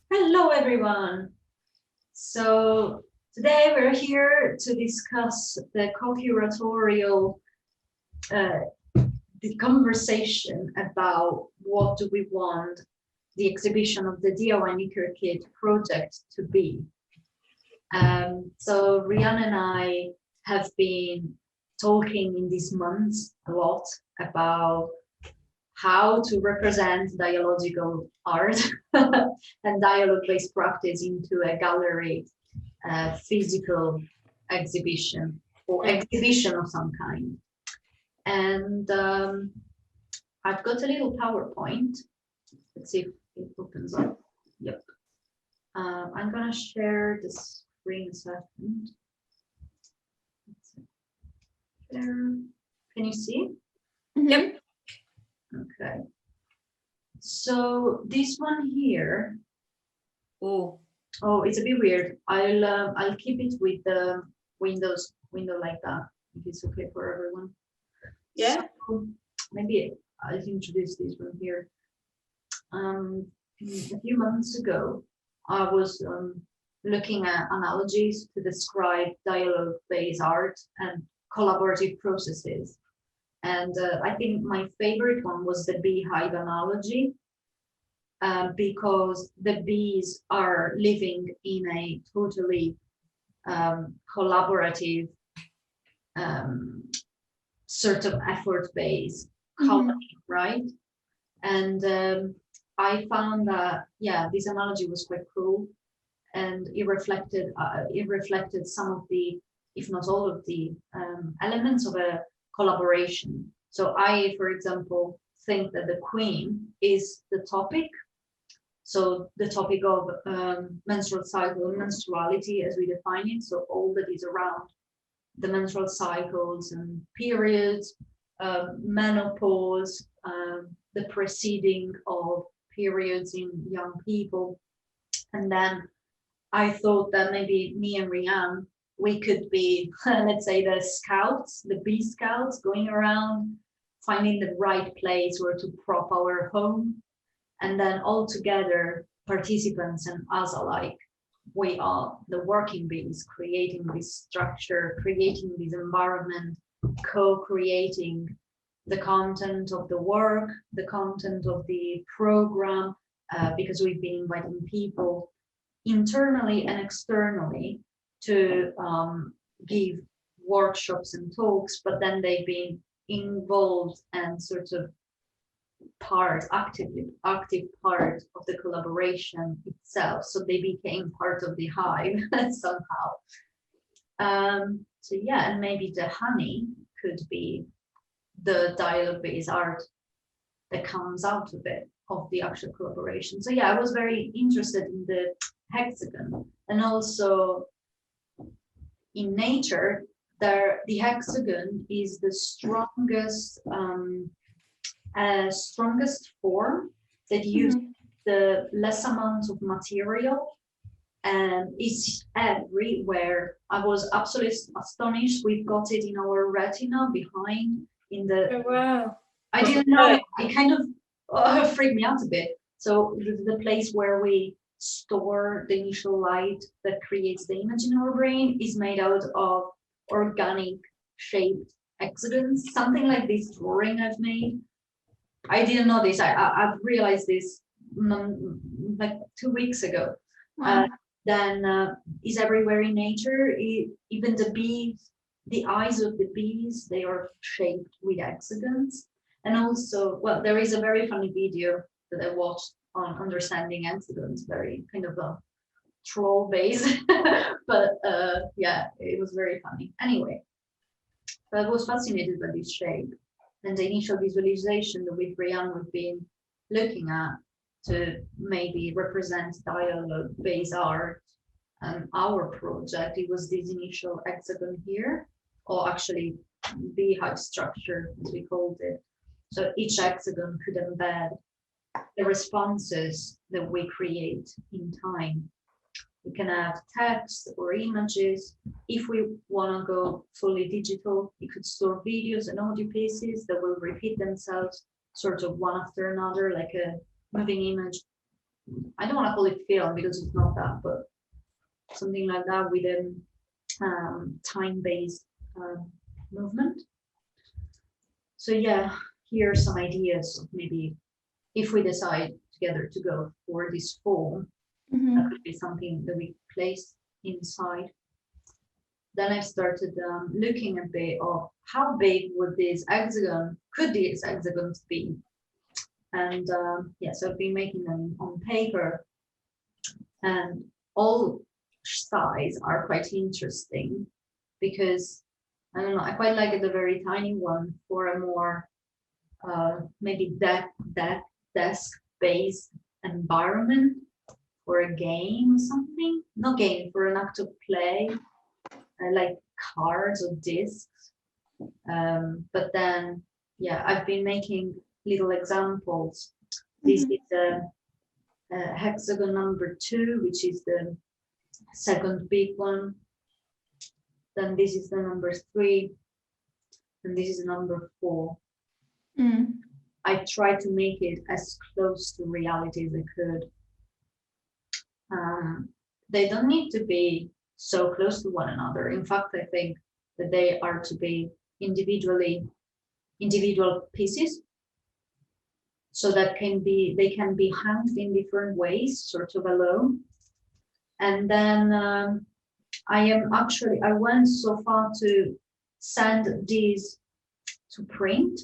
Hello, everyone. So today we're here to discuss the co-curatorial the conversation about what do we want the exhibition of the DIY Knicker Kit project to be. So Rihanna and I have been talking in these months a lot about how to represent dialogical art and dialogue-based practice into a gallery physical exhibition or exhibition of some kind. And I've got a little PowerPoint. Let's see if it opens up. Yep. I'm gonna share the screen a second. There. Can you see? Yep. Okay. So this one here. Oh, it's a bit weird. I'll keep it with the window like that, if it's okay for everyone. Yeah. So maybe I'll introduce this one here. A few months ago, I was looking at analogies to describe dialogue-based art and collaborative processes. And I think my favorite one was the beehive analogy, because the bees are living in a totally collaborative sort of effort-based colony, right? And I found that, yeah, this analogy was quite cool, and it reflected some of the, if not all of the elements of a collaboration. So I, for example, think that the queen is the topic. So the topic of menstrual cycle, menstruality as we define it. So all that is around the menstrual cycles and periods, menopause, the preceding of periods in young people. And then I thought that maybe me and Rianne, we could be, let's say, the scouts, the bee scouts, going around, finding the right place where to prop our home. And then all together, participants and us alike, we are the working bees, creating this structure, creating this environment, co-creating the content of the work, the content of the program, because we've been inviting people internally and externally to give workshops and talks, but then they've been involved and sort of active part of the collaboration itself. So they became part of the hive somehow. So yeah, and maybe the honey could be the dialogue-based art that comes out of it, of the actual collaboration. So yeah, I was very interested in the hexagon, and also in nature, the hexagon is the strongest form that uses the less amount of material, and it's everywhere. I was absolutely astonished. We've got it in our retina behind in the. Oh, wow. I didn't know. It kind of freaked me out a bit. So the place where we store the initial light that creates the image in our brain is made out of organic shaped hexagons, something like this drawing I've made. I didn't know this. I've realized this like 2 weeks ago. Then is everywhere in nature. Even the bees, the eyes of the bees, they are shaped with hexagons. And also, well, there is a very funny video that I watched on understanding hexagons, very kind of a troll based, but yeah, it was very funny. Anyway, I was fascinated by this shape. And the initial visualization that with Rianne we've been looking at to maybe represent dialogue-based art and our project, it was this initial hexagon here, or actually beehive structure, as we called it. So each hexagon could embed the responses that we create in time. We can have text or images. If we want to go fully digital, we could store videos and audio pieces that will repeat themselves sort of one after another, like a moving image. I don't want to call it film because it's not that, but something like that with a time-based movement. So yeah, here are some ideas of maybe if we decide together to go for this form, that could be something that we place inside. Then I started looking a bit of how big could these hexagons be? And yes, I've been making them on paper, and all sides are quite interesting because I don't know, I quite like the very tiny one for a more maybe desk-based environment for a game or something. Not game, for an act of play, like cards or discs. But then, yeah, I've been making little examples. This is the hexagon number 2, which is the second big one. Then this is the number 3, and this is number 4. I tried to make it as close to reality as I could. They don't need to be so close to one another. In fact, I think that they are to be individual pieces, so that they can be hung in different ways, sort of alone. And then I went so far to send these to print.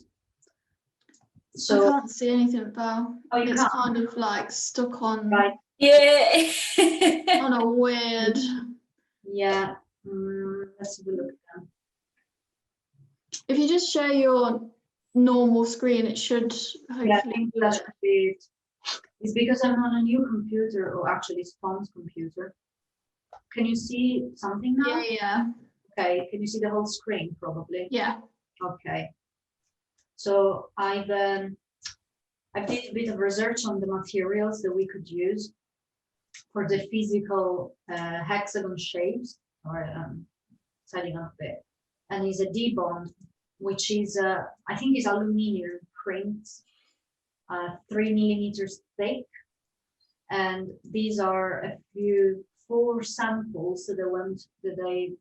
So I can't see anything, Val. Oh, you it's can't? kind of like stuck on Right. Yeah. on a weird. Yeah, let's have a look then. If you just share your normal screen, it should Yeah, I hopefully think do that it. should be it. It's because I'm on a new computer, or actually it's Tom's computer. Can you see something now? Yeah. Okay, can you see the whole screen probably? Yeah. Okay. So I did a bit of research on the materials that we could use for the physical hexagon shapes, or setting up a bit. And it's a D-bond, which is I think is aluminum print, 3 millimeters thick. And these are 4 samples that I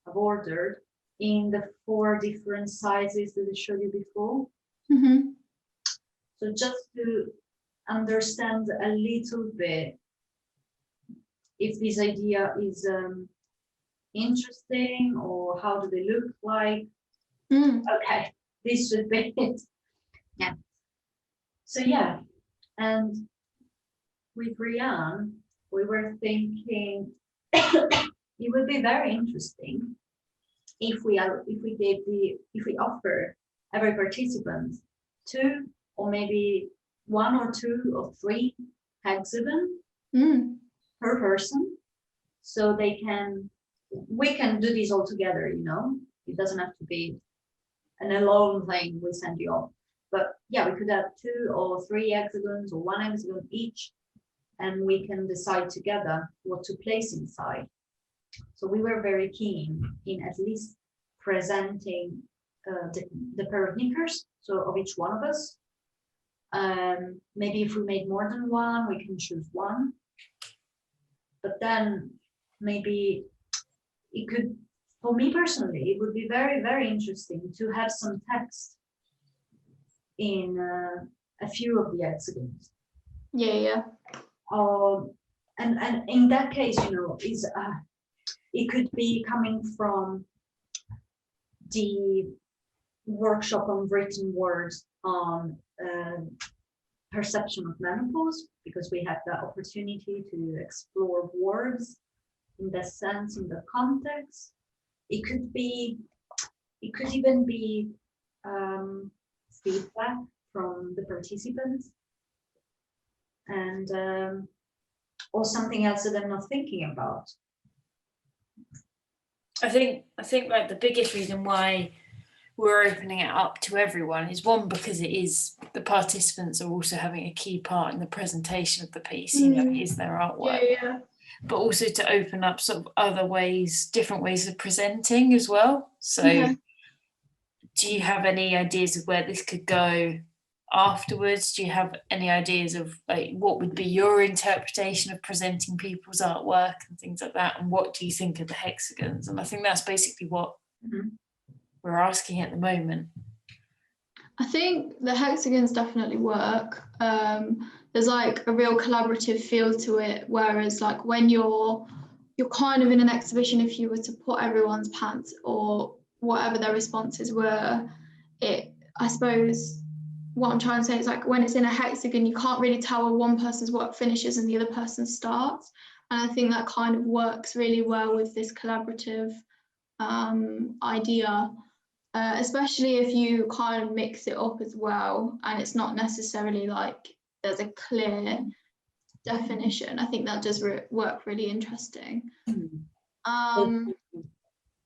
have ordered in the 4 different sizes that I showed you before. So just to understand a little bit if this idea is interesting, or how do they look like. Okay, this should be it. Yeah. So yeah, and with Rianne, we were thinking it would be very interesting if we offer every participant 2 or maybe 1 or 2 or 3 hexagons per person, so we can do this all together, you know. It doesn't have to be an alone thing we send you off, but yeah, we could have 2 or 3 hexagons or 1 hexagon each, and we can decide together what to place inside. So we were very keen in at least presenting the pair of knickers, so of each one of us. Maybe if we make more than 1, we can choose 1. But then maybe it could, for me personally, it would be very, very interesting to have some text in a few of the hexagons. Yeah. And in that case, you know, it could be coming from the workshop on written words on perception of menopause, because we had the opportunity to explore words in the sense, in the context. It could even be feedback from the participants, and or something else that I'm not thinking about. I think like the biggest reason why we're opening it up to everyone is, one, because it is, the participants are also having a key part in the presentation of the piece, you know, is their artwork. Yeah. But also to open up sort of other ways, different ways of presenting as well. So do you have any ideas of where this could go afterwards? Do you have any ideas of like what would be your interpretation of presenting people's artwork and things like that? And what do you think of the hexagons? And I think that's basically what we're asking at the moment. I think the hexagons definitely work. There's like a real collaborative feel to it, whereas like when you're kind of in an exhibition, if you were to put everyone's pants or whatever their responses were, I suppose what I'm trying to say is like when it's in a hexagon, you can't really tell where one person's work finishes and the other person starts. And I think that kind of works really well with this collaborative idea, especially if you kind of mix it up as well. And it's not necessarily like there's a clear definition. I think that does work really interesting.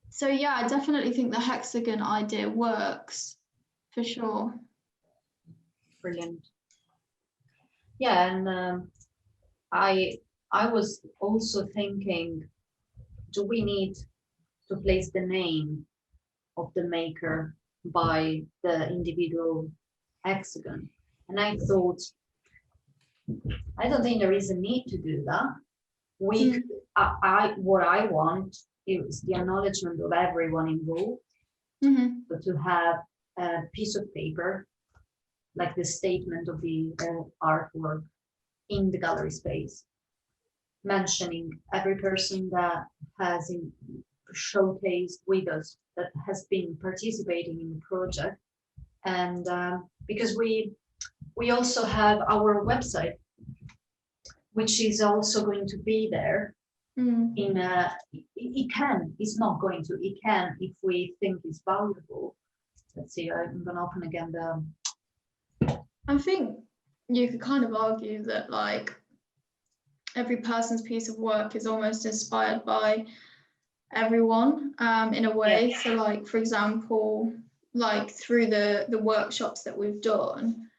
So yeah, I definitely think the hexagon idea works for sure. Brilliant. Yeah, and I was also thinking, do we need to place the name of the maker by the individual hexagon? And I thought, I don't think there is a need to do that. We, what I want is the acknowledgement of everyone involved, but to have a piece of paper, like the statement of the artwork in the gallery space, mentioning every person that has showcased with us, that has been participating in the project. And because we also have our website, which is also going to be there. It can if we think it's valuable. Let's see, I'm gonna open again I think you could kind of argue that like every person's piece of work is almost inspired by everyone in a way. So like, for example, like through the workshops that we've done,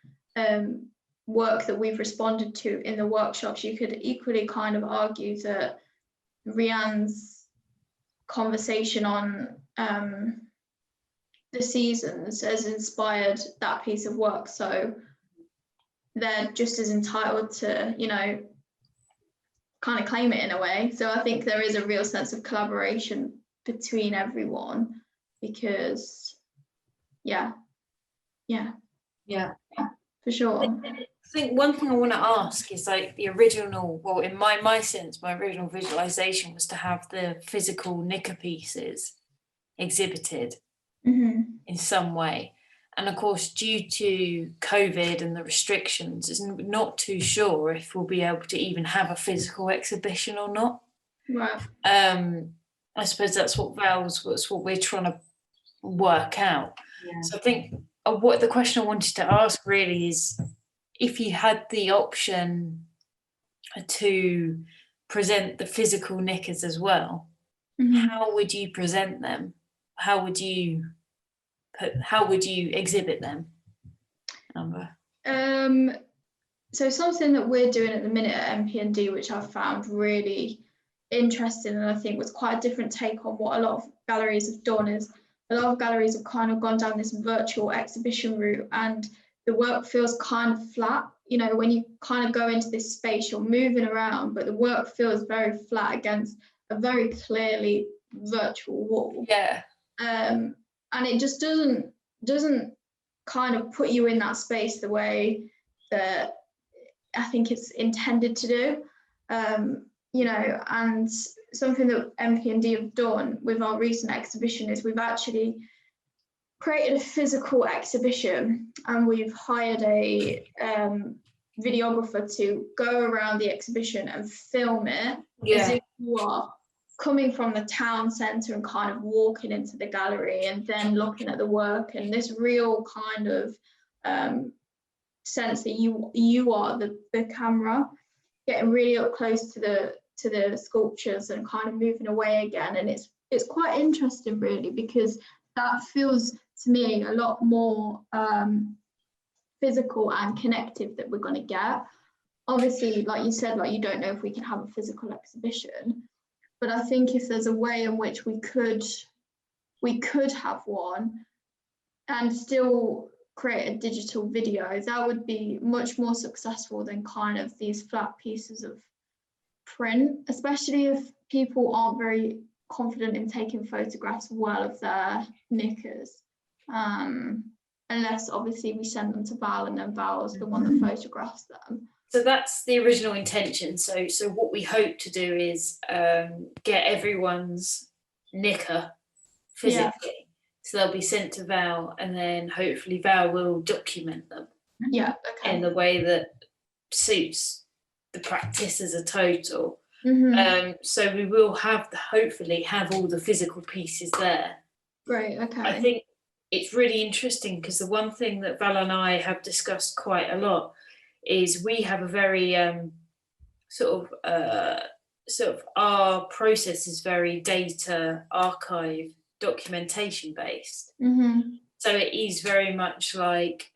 work that we've responded to in the workshops, you could equally kind of argue that Rianne's conversation on the seasons has inspired that piece of work. So they're just as entitled to, you know, kind of claim it in a way. So I think there is a real sense of collaboration between everyone because, yeah, for sure. I think one thing I want to ask is like the original, well, in my sense, my original visualization was to have the physical knicker pieces exhibited in some way. And of course, due to COVID and the restrictions, it's not too sure if we'll be able to even have a physical exhibition or not. Right. I suppose that's what we're trying to work out. Yeah. So I think what the question I wanted to ask really is, if you had the option to present the physical knickers as well, how would you present them? How would you exhibit them, Amber? So something that we're doing at the minute at NPMD, which I've found really interesting and I think was quite a different take on what a lot of galleries have done, is a lot of galleries have kind of gone down this virtual exhibition route, and the work feels kind of flat. You know, when you kind of go into this space, you're moving around, but the work feels very flat against a very clearly virtual wall. Yeah. And it just doesn't kind of put you in that space the way that I think it's intended to do. You know, and something that NPMD have done with our recent exhibition is we've actually created a physical exhibition, and we've hired a videographer to go around the exhibition and film it as if you are coming from the town centre and kind of walking into the gallery and then looking at the work, and this real kind of sense that you are the camera, getting really up close to the sculptures and kind of moving away again. And it's quite interesting really, because that feels to me a lot more physical and connective that we're going to get. Obviously, like you said, like you don't know if we can have a physical exhibition, but I think if there's a way in which we could have one and still create a digital video, that would be much more successful than kind of these flat pieces of print, especially if people aren't very confident in taking photographs well of their knickers, unless obviously we send them to Val and then Val's the one that photographs them. So that's the original intention. So what we hope to do is get everyone's knicker physically. So they'll be sent to Val, and then hopefully Val will document them. Yeah, okay. In the way that suits the practice as a total. So we will hopefully have all the physical pieces there. Great, okay. I think it's really interesting because the one thing that Val and I have discussed quite a lot is we have a very sort of our process is very data archive documentation based. So it is very much like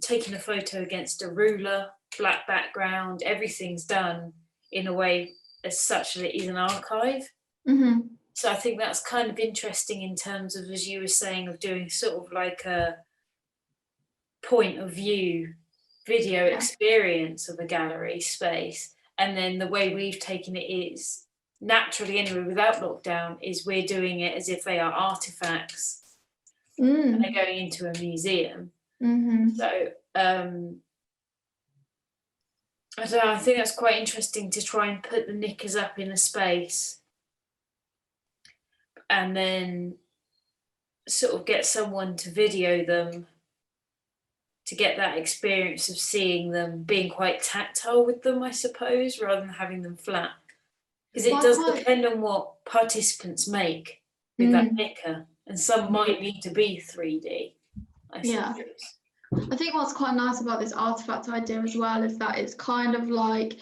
taking a photo against a ruler, black background, everything's done in a way as such that it is an archive. So I think that's kind of interesting in terms of, as you were saying, of doing sort of like a point of view video experience of a gallery space. And then the way we've taken it is naturally anyway, without lockdown, is we're doing it as if they are artifacts and they're going into a museum. So I don't know, I think that's quite interesting to try and put the knickers up in a space and then sort of get someone to video them to get that experience of seeing them, being quite tactile with them, I suppose, rather than having them flat. Because it does depend on what participants make with that knicker, and some might need to be 3D, I suppose. I think what's quite nice about this artifact idea as well is that it's kind of like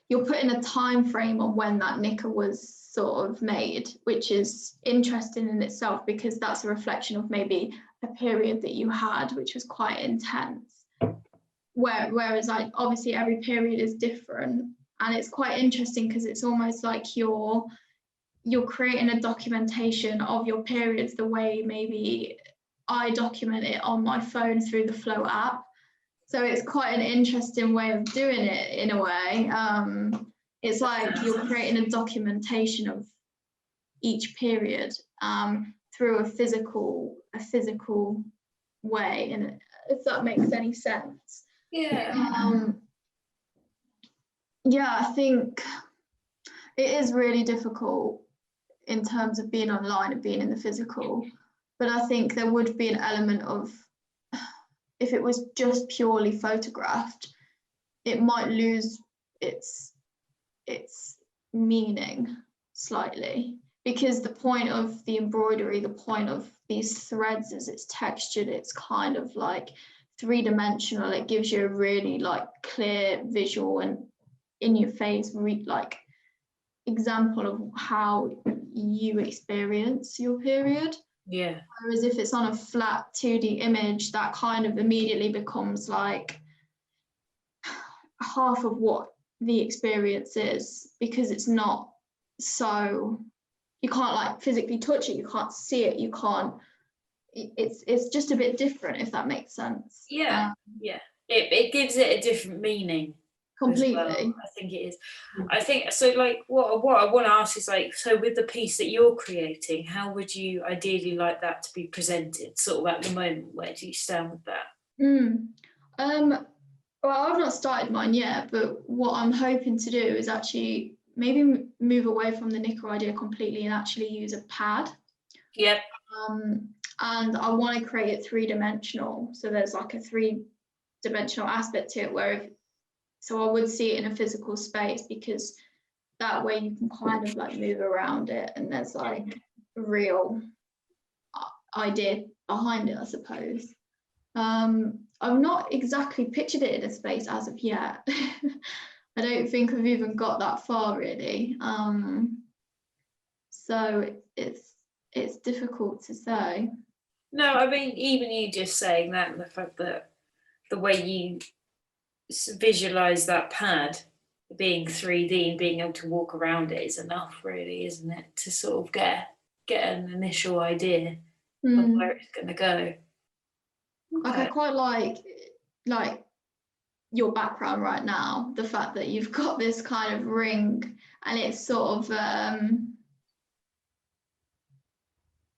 you're putting a time frame on when that knicker was sort of made, which is interesting in itself because that's a reflection of maybe a period that you had which was quite intense, whereas like obviously every period is different, and it's quite interesting because it's almost like you're creating a documentation of your periods the way maybe I document it on my phone through the Flow app. So it's quite an interesting way of doing it in a way. It's like you're creating a documentation of each period through a physical way, and if that makes any sense. Yeah. Yeah, I think it is really difficult in terms of being online and being in the physical, but I think there would be an element of, if it was just purely photographed, it might lose its meaning slightly, because the point of the embroidery, the point of these threads is it's textured, it's kind of like three-dimensional, it gives you a really like clear visual and in your face like example of how you experience your period. Yeah. Whereas if it's on a flat 2D image, that kind of immediately becomes like half of what the experience is, because it's not so, you can't like physically touch it, you can't see it, you can't, it's just a bit different, if that makes sense. Yeah. It gives it a different meaning. Completely. Well. I think it is. I think so. Like what I want to ask is like, so with the piece that you're creating, how would you ideally like that to be presented? Sort of at the moment, where do you stand with that? Well, I've not started mine yet, but what I'm hoping to do is actually maybe move away from the knicker idea completely and actually use a pad. Yep. And I want to create it three-dimensional, so there's like a three-dimensional aspect to it, so I would see it in a physical space, because that way you can kind of like move around it and there's like a real idea behind it, I suppose. I've not exactly pictured it in a space as of yet. I don't think I've even got that far really. So it's difficult to say. No, I mean, even you just saying that, and the fact that the way you visualize that pad being 3D and being able to walk around it is enough, really, isn't it, to sort of get an initial idea of where it's going to go. Like I quite like your background right now, the fact that you've got this kind of ring and it's sort of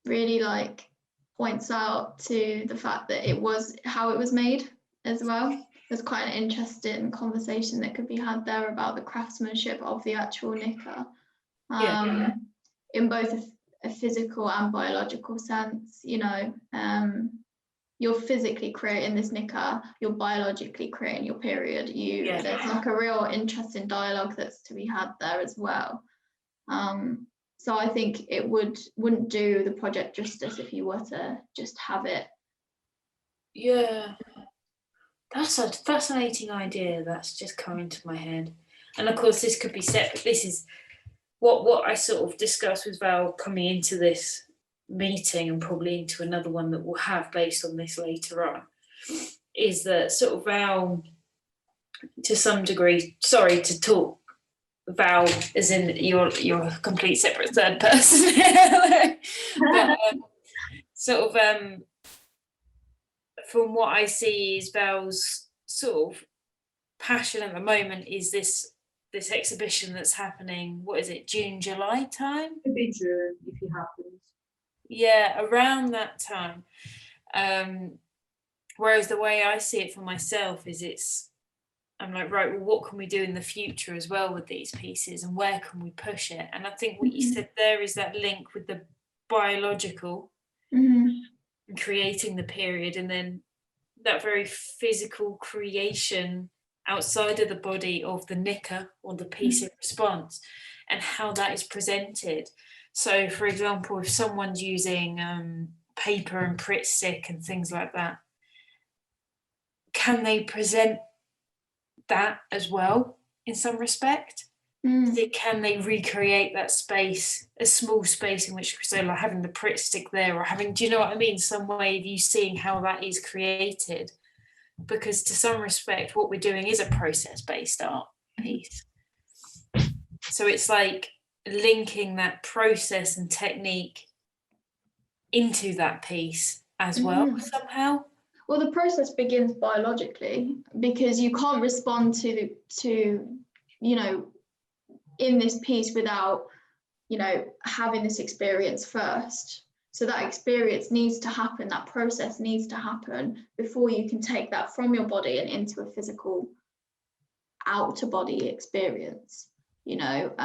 really like points out to the fact that it was how it was made as well. There's quite an interesting conversation that could be had there about the craftsmanship of the actual knicker, in both a physical and biological sense. You know, you're physically creating this knicker, you're biologically creating your period. There's like a real interesting dialogue that's to be had there as well. So I think it wouldn't do the project justice if you were to just have it. Yeah, that's a fascinating idea that's just come into my head. And of course this could be separate. This is what I sort of discussed with Val coming into this meeting, and probably into another one that we'll have based on this later on, is that sort of Val, to some degree, sorry to talk Val as in you're a complete separate third person, but sort of from what I see is Val's sort of passion at the moment is this exhibition that's happening, what is it, June, July time? Could be June if you happen. Yeah, around that time. Whereas the way I see it for myself is I'm like, right, well, what can we do in the future as well with these pieces, and where can we push it? And I think what you said there is that link with the biological and creating the period, and then that very physical creation outside of the body of the knicker or the piece in response, and how that is presented. So, for example, if someone's using paper and Pritt stick and things like that, can they present that as well in some respect? Can they recreate that space, a small space in which, so like having the Pritt stick there, or having, do you know what I mean, some way of you seeing how that is created? Because to some respect what we're doing is a process-based art piece, so it's like linking that process and technique into that piece as well somehow. Well, the process begins biologically, because you can't respond to you know, in this piece without, you know, having this experience first. So that experience needs to happen, that process needs to happen before you can take that from your body and into a physical outer body experience, you know.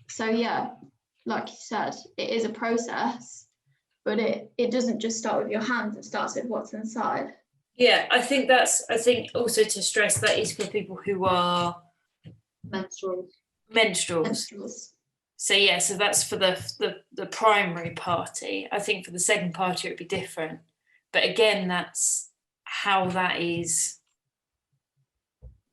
So yeah, like you said, it is a process, but it doesn't just start with your hands, it starts with what's inside. Yeah, I think also to stress that is for people who are menstruals. So yeah, so that's for the primary party. I think for the second party it would be different, but again, that's how that is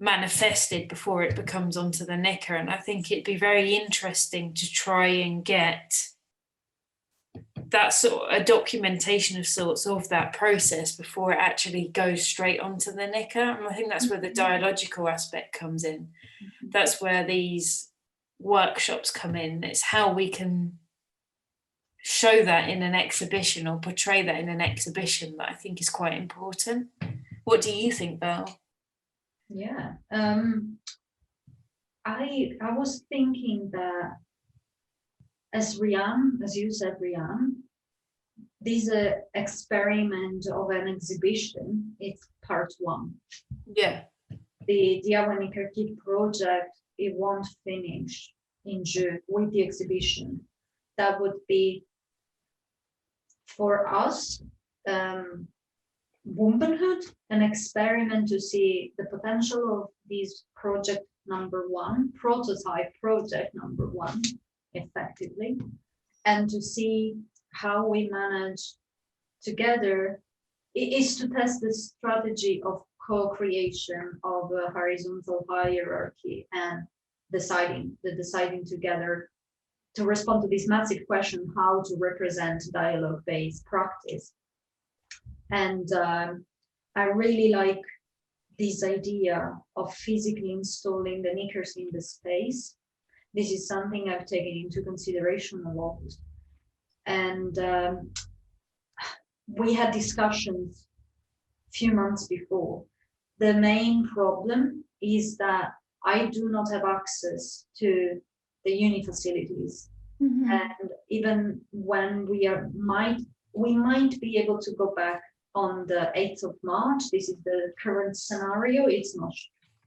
manifested before it becomes onto the knicker. And I think it'd be very interesting to try and get that sort of a documentation of sorts of that process before it actually goes straight onto the knicker. And I think that's where the dialogical aspect comes in. That's where these workshops come in. It's how we can show that in an exhibition or portray that in an exhibition that I think is quite important. What do you think, Val? Yeah, I was thinking that as you said, Rian, this experiment of an exhibition, it's part one. Yeah. The Knicker Kit Project, it won't finish in June with the exhibition. That would be, for us, Wombenhood, an experiment to see the potential of this prototype project number one, effectively, and to see how we manage together. It is to test the strategy of co-creation of a horizontal hierarchy and deciding together to respond to this massive question, how to represent dialogue-based practice. And I really like this idea of physically installing the knickers in the space. This is something I've taken into consideration a lot. And we had discussions few months before. The main problem is that I do not have access to the uni facilities. And even when we might be able to go back on the 8th of March. This is the current scenario. It's not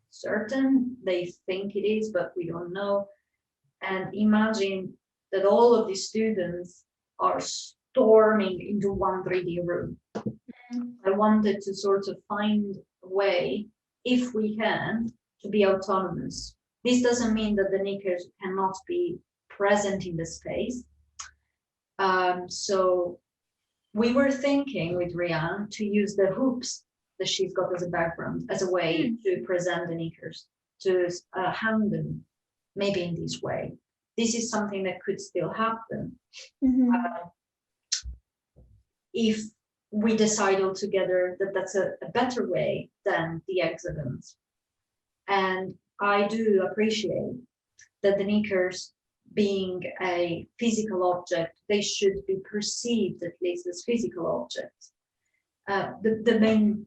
certain. They think it is, but we don't know. And imagine that all of these students are storming into one 3D room. I wanted to sort of find a way, if we can, to be autonomous. This doesn't mean that the knickers cannot be present in the space. So we were thinking with Rianne to use the hoops that she's got as a background as a way to present the knickers, to hand them maybe in this way. This is something that could still happen if we decide altogether that that's a better way than the hexagons. And I do appreciate that the knickers, being a physical object, they should be perceived at least as physical objects. The main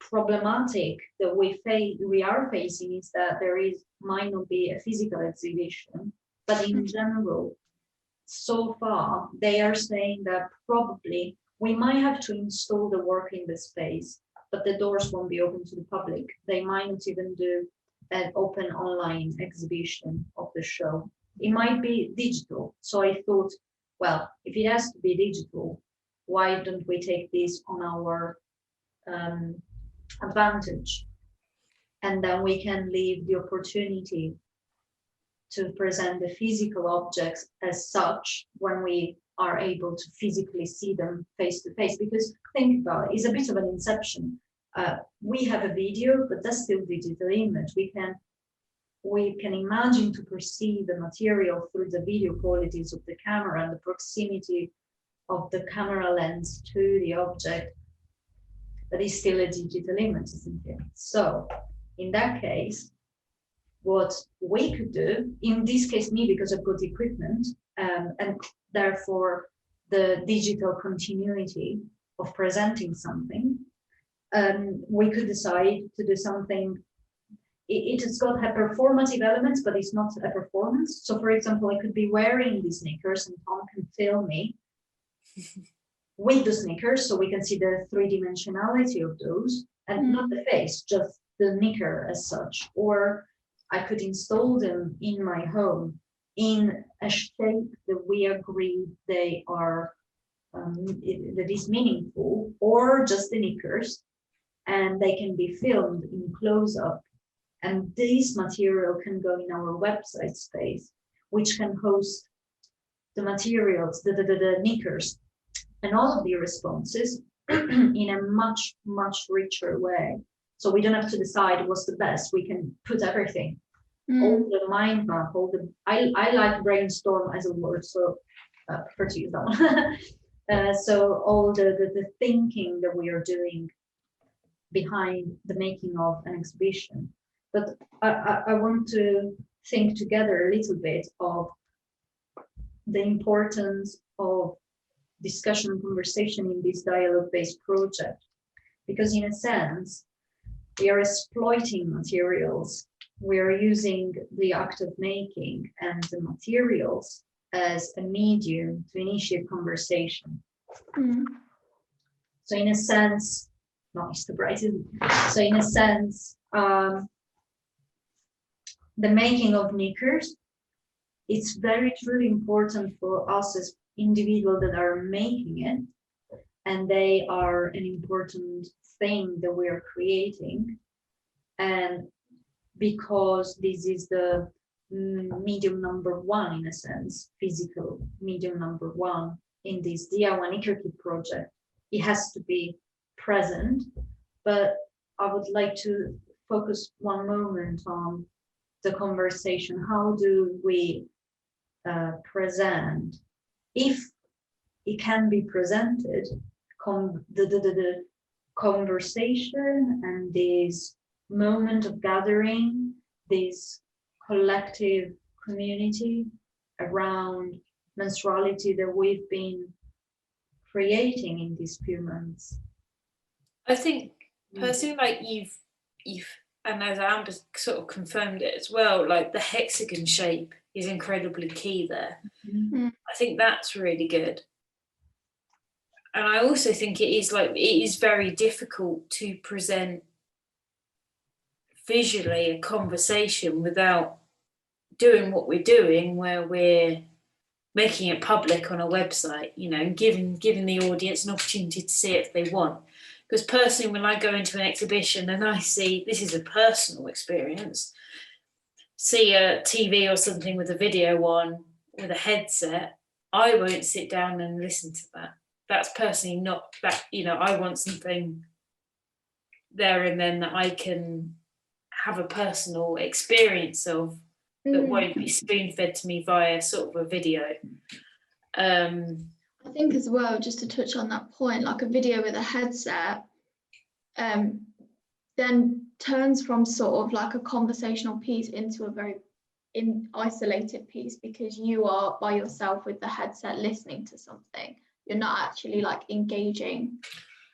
problematic that we are facing is that might not be a physical exhibition, but in general, so far they are saying that probably we might have to install the work in the space, but the doors won't be open to the public. They might not even do an open online exhibition of the show. It might be digital. So I thought, well, if it has to be digital, why don't we take this on our advantage? And then we can leave the opportunity to present the physical objects as such when we are able to physically see them face to face. Because think about it, it's a bit of an inception. We have a video, but that's still digital image. We can imagine to perceive the material through the video qualities of the camera and the proximity of the camera lens to the object. That is still a digital image, isn't it? So in that case, what we could do, in this case, me, because I've got equipment, and therefore the digital continuity of presenting something, we could decide to do something. It has got a performative elements, but it's not a performance. So for example, I could be wearing these knickers and Tom can film me with the knickers, so we can see the 3D of those, and not the face, just the knicker as such. Or I could install them in my home in a shape that we agree they are, that is meaningful, or just the knickers, and they can be filmed in close-up. And this material can go in our website space, which can host the materials, the knickers, and all of the responses in a much, much richer way. So we don't have to decide what's the best. We can put everything, all the mind map, I like brainstorm as a word, so I prefer to use that one. So all the thinking that we are doing behind the making of an exhibition. But I want to think together a little bit of the importance of discussion and conversation in this dialogue-based project, because in a sense, we are exploiting materials. We are using the act of making and the materials as a medium to initiate conversation. So in a sense, no, it's too bright, isn't it? So in a sense, the making of knickers, it's very truly important for us as individuals that are making it, and they are an important thing that we are creating. And because this is the medium number one, in a sense, physical medium number one in this DIY Knicker Kit project, it has to be present. But I would like to focus one moment on the conversation. How do we present, if it can be presented, the conversation and this moment of gathering, this collective community around menstruality that we've been creating in these few months? I think personally, like you've and as Amber sort of confirmed it as well, like the hexagon shape is incredibly key there. I think that's really good. And I also think it is very difficult to present visually a conversation without doing what we're doing, where we're making it public on a website, you know, giving the audience an opportunity to see it if they want. Because personally, when I go into an exhibition and I see, this is a personal experience, see a TV or something with a video on with a headset, I won't sit down and listen to that. That's personally not that, you know, I want something there and then that I can have a personal experience of, that won't be spoon-fed to me via sort of a video. I think as well, just to touch on that point, like a video with a headset then turns from sort of like a conversational piece into a very isolated piece, because you are by yourself with the headset listening to something. You're not actually like engaging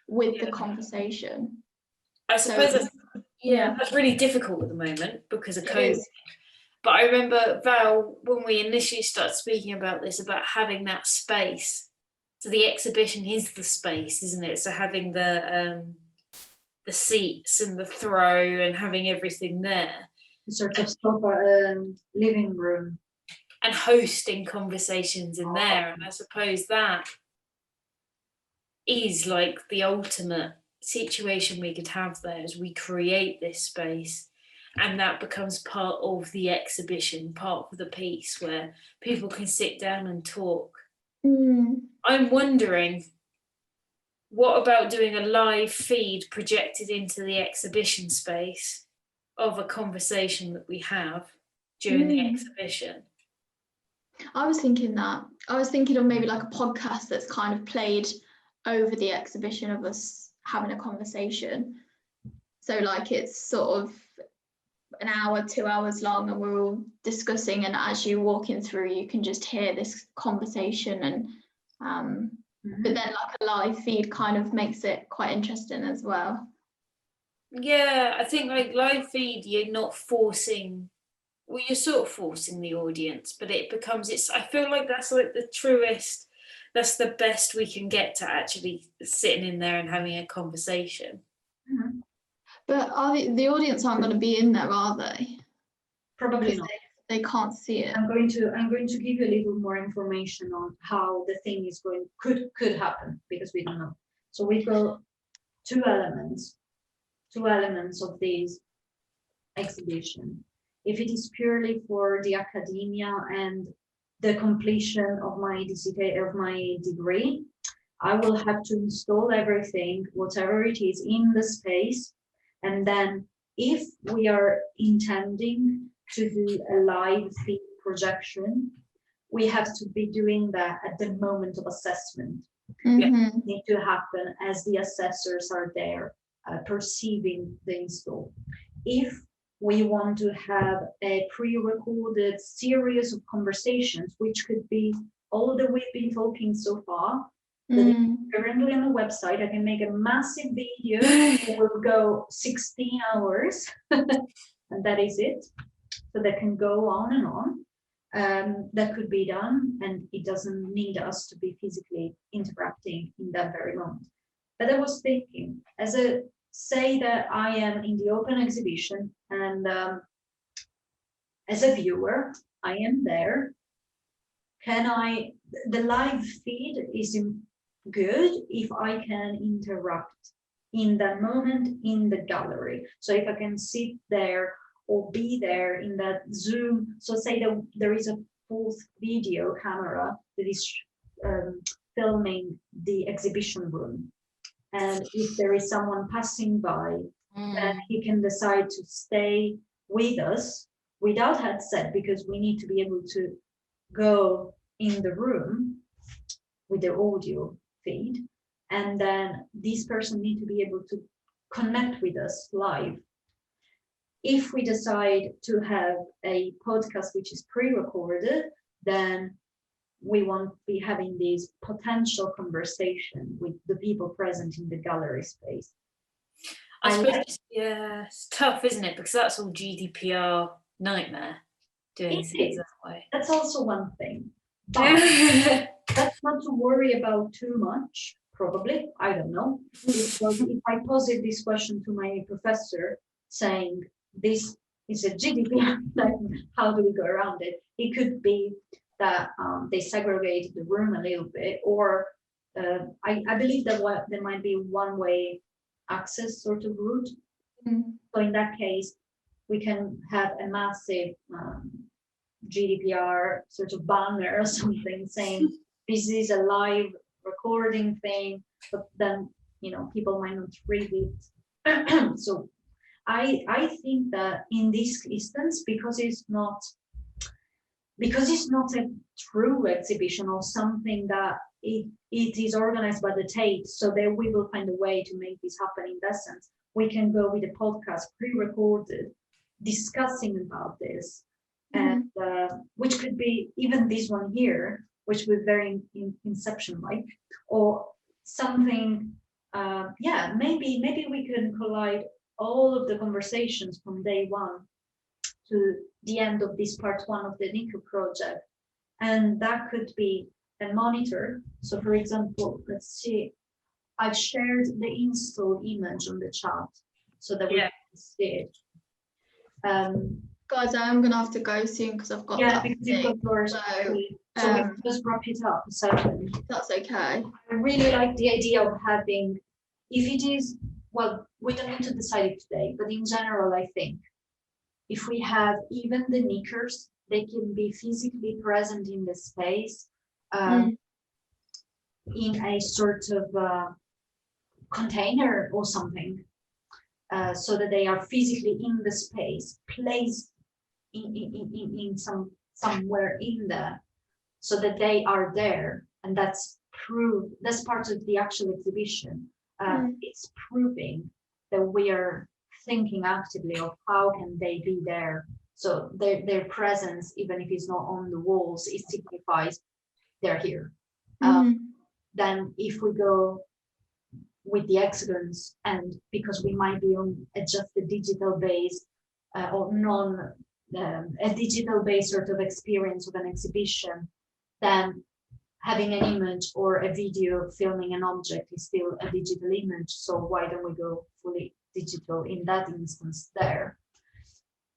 with the conversation. I suppose that's really difficult at the moment because of COVID. But I remember, Val, when we initially started speaking about this, about having that space. So the exhibition is the space, isn't it? So having the seats and the throw and having everything there. Sort of sofa, living room. And hosting conversations in there. And I suppose that is like the ultimate situation we could have there, as we create this space. And that becomes part of the exhibition, part of the piece, where people can sit down and talk. I'm wondering, what about doing a live feed projected into the exhibition space of a conversation that we have during the exhibition? I was thinking that. I was thinking of maybe like a podcast that's kind of played over the exhibition of us having a conversation. So like it's sort of an hour, 2 hours long, and we're all discussing, and as you're walking through you can just hear this conversation, and but then like a live feed kind of makes it quite interesting as well. Yeah, I think like live feed, you're not forcing, well, you're sort of forcing the audience, but it becomes, I feel like that's like the truest, that's the best we can get to actually sitting in there and having a conversation. But the audience aren't going to be in there, are they? Probably not. They can't see it. I'm going to give you a little more information on how the thing is going could happen, because we don't know. So we've got two elements of this exhibition. If it is purely for the academia and the completion of my degree, I will have to install everything, whatever it is, in the space. And then if we are intending to do a live feed projection, we have to be doing that at the moment of assessment. It needs to happen as the assessors are there perceiving the install. If we want to have a pre-recorded series of conversations, which could be all that we've been talking so far, that is currently on the website, I can make a massive video that will go 16 hours, and that is it. So that can go on and on. That could be done, and it doesn't need us to be physically interacting in that very moment. But I was thinking, say that I am in the open exhibition, and as a viewer, I am there. The live feed is good if I can interact in that moment in the gallery. So if I can sit there or be there in that Zoom, so say that there is a fourth video camera that is filming the exhibition room. And if there is someone passing by, then he can decide to stay with us without headset, because we need to be able to go in the room with the audio feed. And then this person need to be able to connect with us live. If we decide to have a podcast which is pre-recorded, then we won't be having this potential conversation with the people present in the gallery space. I I suppose, like it's tough, isn't it? Because that's all GDPR nightmare, doing it. things that way. That's also one thing. But that's not to worry about too much, probably. I don't know. Because if I posed this question to my professor saying this is a GDPR, like, how do we go around it? It could be that they segregate the room a little bit, or I believe that there might be one-way access sort of route. So in that case, we can have a massive GDPR sort of banner or something saying this is a live recording thing, but then people might not read it. So I think that in this instance, because it's not a true exhibition or something that it is organized by the Tate, so there we will find a way to make this happen. In that sense, we can go with a podcast pre-recorded discussing about this. And which could be even this one here, which was very inception-like, or something. Maybe we can collide all of the conversations from day one to the end of this part one of the Knicker project, and that could be a monitor. So, for example, let's see. I've shared the install image on the chat so that we can see it. Guys, I'm gonna have to go soon because I've got that because you've got yours. So we just wrap it up a second. That's okay. I really like the idea of having, if it is, well, we don't need to decide it today, but in general, I think if we have even the knickers, they can be physically present in the space in a sort of container or something, so that they are physically in the space, placed in somewhere in there, so that they are there, and that's part of the actual exhibition. It's proving that we are thinking actively of how can they be there. So their presence, even if it's not on the walls, it signifies they're here. Then if we go with the hexagons, and because we might be on just a digital base or a digital based sort of experience of an exhibition, then having an image or a video filming an object is still a digital image. So why don't we go fully digital in that instance there?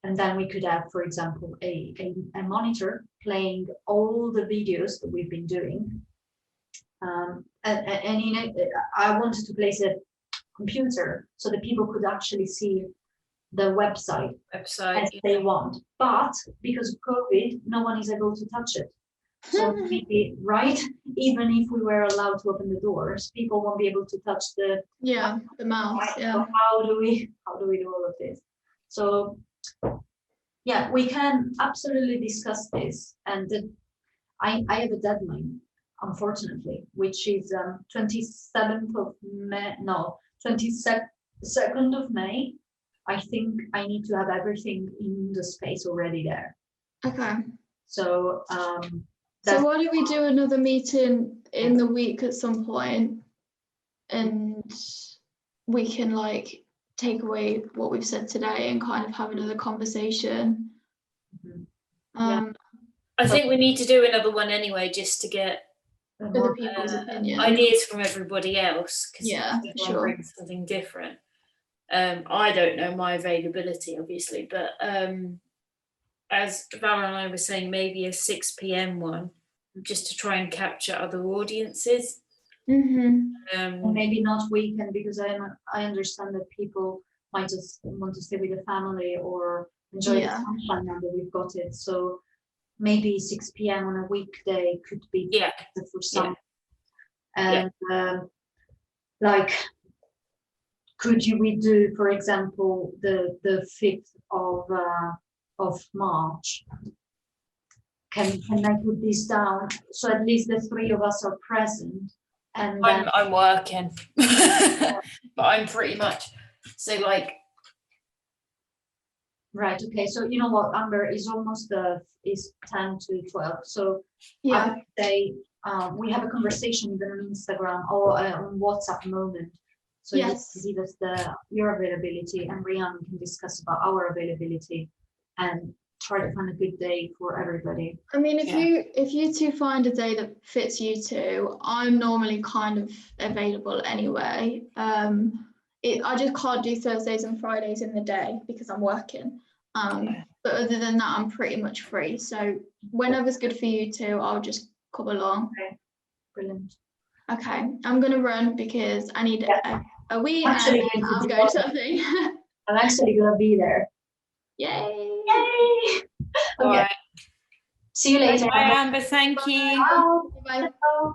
And then we could have, for example, a monitor playing all the videos that we've been doing. And in it, I wanted to place a computer so that people could actually see the website as they want. But because of COVID, no one is able to touch it. So maybe, right, even if we were allowed to open the doors, people won't be able to touch the mouse. Right? So how do we do all of this? So yeah, we can absolutely discuss this. And I have a deadline, unfortunately, which is 27th of May. No, 22nd of May. I think I need to have everything in the space already there. Okay. So so why don't we do another meeting in the week at some point, and we can like take away what we've said today and kind of have another conversation. I think we need to do another one anyway, just to get other people's opinion, ideas from everybody else, because sure, bring something different. I don't know my availability, obviously, but as Val and I were saying, maybe a 6 p.m. one, just to try and capture other audiences. Maybe not weekend, because I understand that people might just want to stay with the family or enjoy the sunshine now that we've got it. So maybe 6 p.m. on a weekday could be for some. And like, could we do, for example, the 5th of March? Can I put this down so at least the 3 of us are present? And I'm working, but I'm pretty much like. Right. Okay. So you know what, Amber, is almost is 10 to 12. So I would say we have a conversation even on Instagram or on WhatsApp moment. So you Yes. can give us your availability, and Rian can discuss about our availability and try to find a good day for everybody. I mean, if Yeah. you two find a day that fits you two, I'm normally kind of available anyway. I just can't do Thursdays and Fridays in the day because I'm working. Okay. But other than that, I'm pretty much free. So whenever's good for you two, I'll just come along. Brilliant. Okay, I'm gonna run because I need a wee, Actually, and then I'll go to something. I'm actually gonna be there. Yay! Yay! All Okay. right. See you later. Bye, Amber. Thank you. Bye. Bye. Bye.